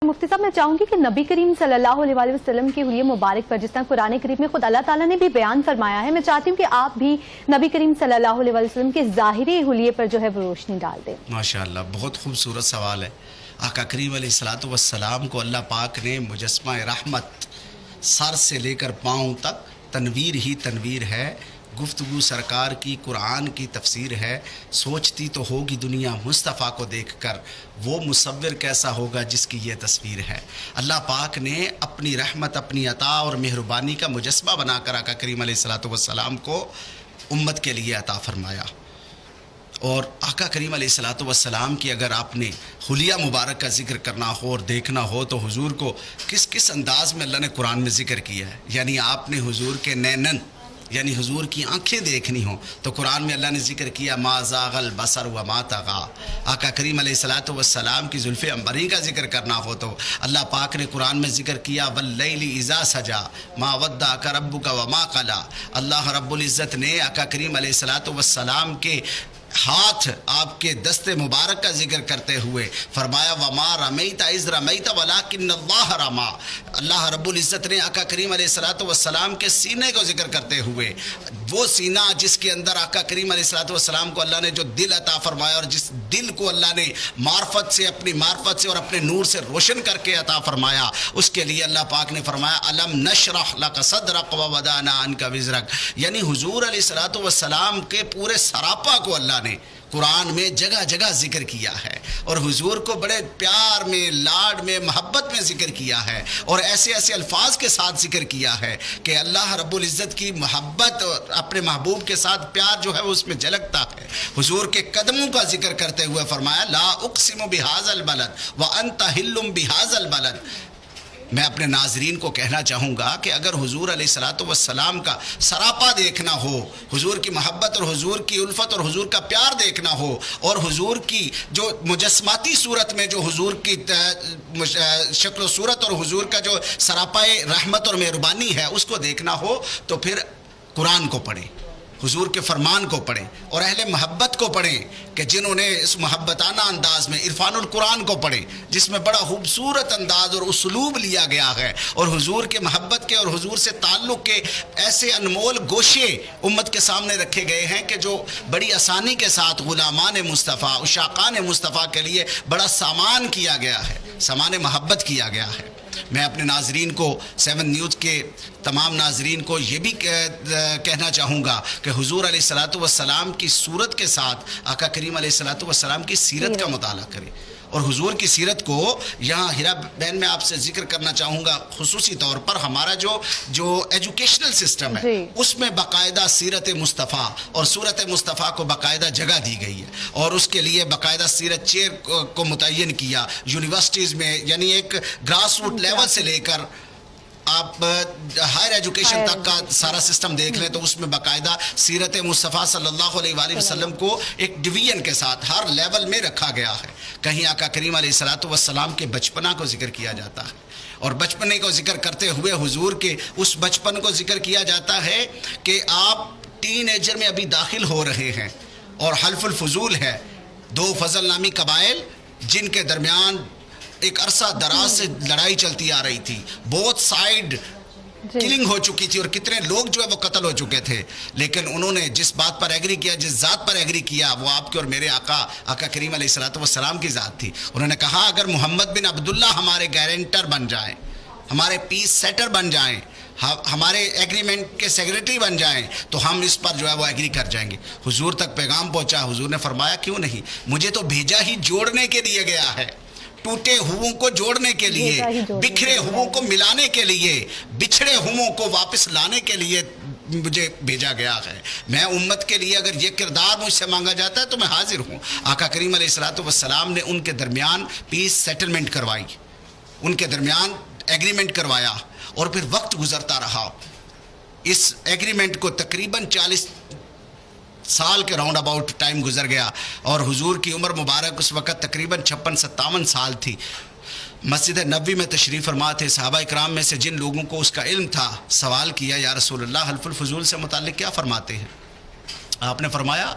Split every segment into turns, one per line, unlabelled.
मुफ्ती साहब, मैं चाहूंगी कि नबी करीम सल्लल्लाहु अलैहि वसल्लम की हुलिया मुबारक पर जिस तरह कुरान करीम में खुद अल्लाह ताला ने भी बयान फरमाया है, मैं चाहती हूँ कि आप भी नबी करीम सल्लल्लाहु अलैहि वसल्लम के ज़ाहिरी हुलिये पर जो है वो रोशनी डाल दें।
माशाअल्लाह, बहुत खूबसूरत सवाल है। आका करीम अलैहिस्सलातु वस्सलाम को अल्लाह पाक ने मुजस्मा रहमत, सर से लेकर पाँव तक तनवीर ही तनवीर है। गुफ्तगू सरकार की, कुरान की तफसीर है। सोचती तो होगी दुनिया मुस्तफ़ा को देखकर, वो मुसव्विर कैसा होगा जिसकी ये तस्वीर है। अल्लाह पाक ने अपनी रहमत, अपनी अता और मेहरबानी का मुजस्मा बनाकर आका करीम अलैहिस्सलातु वस्सलाम को उम्मत के लिए अता फरमाया। और आका करीम अलैहिस्सलातु वस्सलाम की अगर आपने हुलिया मुबारक का ज़िक्र करना हो और देखना हो तो हुजूर को किस किस अंदाज में अल्लाह ने कुरान में ज़िक्र किया है। यानी आपने हुजूर के नैनन, यानी हुजूर की आंखें देखनी हो तो कुरान में अल्लाह ने ज़िक्र किया मा ज़ागल बसर व मा तग़ा। आका करीम अलैहिस्सलातु वस्सलाम की ज़ुल्फ़े अंबरी का ज़िक्र करना हो तो अल्लाह पाक ने कुरान में ज़िक्र किया वल्लैलि इज़ा सजा मा वद्दअका रब्बुका व मा क़ला। अल्लाह रब्बुल इज़्ज़त ने आका करीम अलैहिस्सलातु वस्सलाम के हाथ, आपके दस्ते मुबारक का जिक्र करते हुए फरमाया वमा रमैता इज़ रमैता वलाकिन्नल्लाह रमा। अल्लाह रब्बुल इज़्ज़त ने आका करीम अलैहिस्सलातु वस्सलाम के सीने को जिक्र करते हुए, वो सीना जिसके अंदर आका करीम अलैहिस्सलातु वस्सलाम को अल्लाह ने जो दिल अता फरमाया और जिस दिल को अल्लाह ने मार्फत से, अपनी मार्फत से और अपने नूर से रोशन करके अता फरमाया, उसके लिए अल्लाह पाक ने फरमाया अलम नशरह लक सदरक व वदाना अन्का विज़रक। यानी हुजूर अलैहिस्सलातु वस्सलाम के पूरे सरापा को अल्लाह ने कुरान में जगह जगह जिक्र किया है और हुजूर को बड़े प्यार में, लाड में, मोहब्बत में जिक्र किया है और ऐसे ऐसे अल्फाज के साथ जिक्र किया है कि अल्लाह रब्बुल इज़्ज़त की मोहब्बत और अपने महबूब के साथ प्यार जो है वो उसमें झलकता है। हुजूर के कदमों का जिक्र करते हुए फरमाया ला उक़सिमु बिहाज़ल बलद व अंत हिल्लुम बिहाज़ल बलद। मैं अपने नाजरीन को कहना चाहूँगा कि अगर हुजूर अलैहिस्सलातु वस्सलाम का सरापा देखना हो, हुजूर की मोहब्बत और हुजूर की उल्फत और हुजूर का प्यार देखना हो और हुजूर की जो मुजस्माती सूरत में जो हुजूर की शक्ल सूरत और हुजूर का जो सरापाए रहमत और मेहरबानी है उसको देखना हो तो फिर कुरान को पढ़ें, हुजूर के फरमान को पढ़ें और अहले मोहब्बत को पढ़ें कि जिन्होंने इस मोहब्बताना अंदाज में इरफानुल कुरान को पढ़ें जिसमें बड़ा खूबसूरत अंदाज और उसलूब लिया गया है और हुजूर के मोहब्बत के और हुजूर से ताल्लुक़ के ऐसे अनमोल गोशे उम्मत के सामने रखे गए हैं कि जो बड़ी आसानी के साथ गुलामान मुस्तफ़ा, उशाकान मुस्तफ़ा के लिए बड़ा सामान किया गया है, सामान मोहब्बत किया गया है। मैं अपने नाजरीन को, 7 न्यूज़ के तमाम नाजरीन को ये भी कहना चाहूँगा कि हुजूर अलैहिस्सलातु वस्सलाम की सूरत के साथ आका करीम अलैहिस्सलातु वस्सलाम की सीरत का मुताला करें और हुजूर की सीरत को यहाँ हिरा बहन में आपसे जिक्र करना चाहूँगा खुसूसी तौर पर हमारा जो एजुकेशनल सिस्टम है उसमें बाकायदा सीरत मुस्तफ़ा और सूरत मुस्तफ़ा को बाकायदा जगह दी गई है और उसके लिए बाकायदा सीरत चेयर को मुतय्यन किया यूनिवर्सिटीज़ में। यानी एक ग्रास रूट लेवल से लेकर आप हायर एजुकेशन तक का सारा सिस्टम देख लें तो उसमें बाकायदा सीरत मुस्तफ़ा सल्लल्लाहु अलैहि वसल्लम को एक डिवीजन के साथ हर लेवल में रखा गया है। कहीं आका करीम अलैहिस्सलातु वस्सलाम के बचपना को जिक्र किया जाता है और बचपने को जिक्र करते हुए हुजूर के उस बचपन को जिक्र किया जाता है कि आप टीनेजर में अभी दाखिल हो रहे हैं और हल्फुल फजूल है, 2 फजल नामी कबाइल जिनके दरमियान एक अरसा दराज से लड़ाई चलती आ रही थी, बहुत साइड किलिंग हो चुकी थी और कितने लोग जो है वो कत्ल हो चुके थे, लेकिन उन्होंने जिस बात पर एग्री किया, जिस ज़ात पर एग्री किया वो आपके और मेरे आका करीम अलैहिस्सलातु वस्सलाम की ज़ात थी। उन्होंने कहा अगर मोहम्मद बिन अब्दुल्ला हमारे गारंटर बन जाएं, हमारे पीस सेटर बन जाएं, हमारे एग्रीमेंट के सेक्रेटरी बन जाएं तो हम इस पर जो है वो एग्री कर जाएंगे। हुजूर तक पैगाम पहुंचा, हुजूर ने फरमाया क्यों नहीं, मुझे तो भेजा ही जोड़ने के लिए गया है, टूटे हुओं को जोड़ने के लिए, बिखरे हुओं को मिलाने के लिए, बिछड़े हुओं को वापस लाने के लिए मुझे भेजा गया है। मैं उम्मत के लिए अगर ये किरदार मुझसे मांगा जाता है तो मैं हाजिर हूँ। आका करीम अलैहिस्सलातु वस्सलाम ने उनके दरमियान पीस सेटलमेंट करवाई, उनके दरमियान एग्रीमेंट करवाया और फिर वक्त गुजरता रहा। इस एग्रीमेंट को तकरीबन 40 साल के राउंड अबाउट टाइम गुजर गया और हुजूर की उम्र मुबारक उस वक़्त तकरीबन 56-57 साल थी। मस्जिद नबवी में तशरीफ़ फरमा थे। सहाबा इकराम में से जिन लोगों को उसका इल्म था सवाल किया या रसूलल्लाह हल्फुल फजूल से मुताल्लिक़ क्या फ़रमाते हैं। आपने फरमाया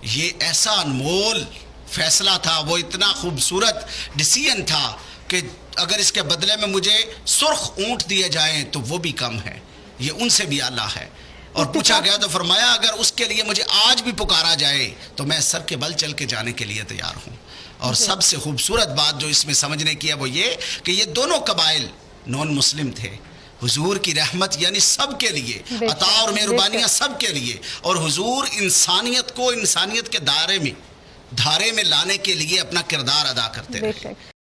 ये ऐसा अनमोल फ़ैसला था, वो इतना खूबसूरत डिसीजन था कि اگر اس کے بدلے میں مجھے سرخ اونٹ دیے جائیں تو وہ بھی کم ہے، یہ ان سے بھی اعلیٰ ہے۔ اور پوچھا گیا تو فرمایا اگر اس کے لیے مجھے آج بھی پکارا جائے تو میں سر کے بل چل کے جانے کے لیے تیار ہوں۔ اور سب سے خوبصورت بات جو اس میں سمجھنے کی ہے وہ یہ کہ یہ دونوں قبائل نون مسلم تھے، حضور کی رحمت یعنی سب کے لیے، عطا اور مہربانیاں سب کے لیے، اور حضور انسانیت کو انسانیت کے دھارے میں لانے کے لیے اپنا کردار ادا کرتے رہے۔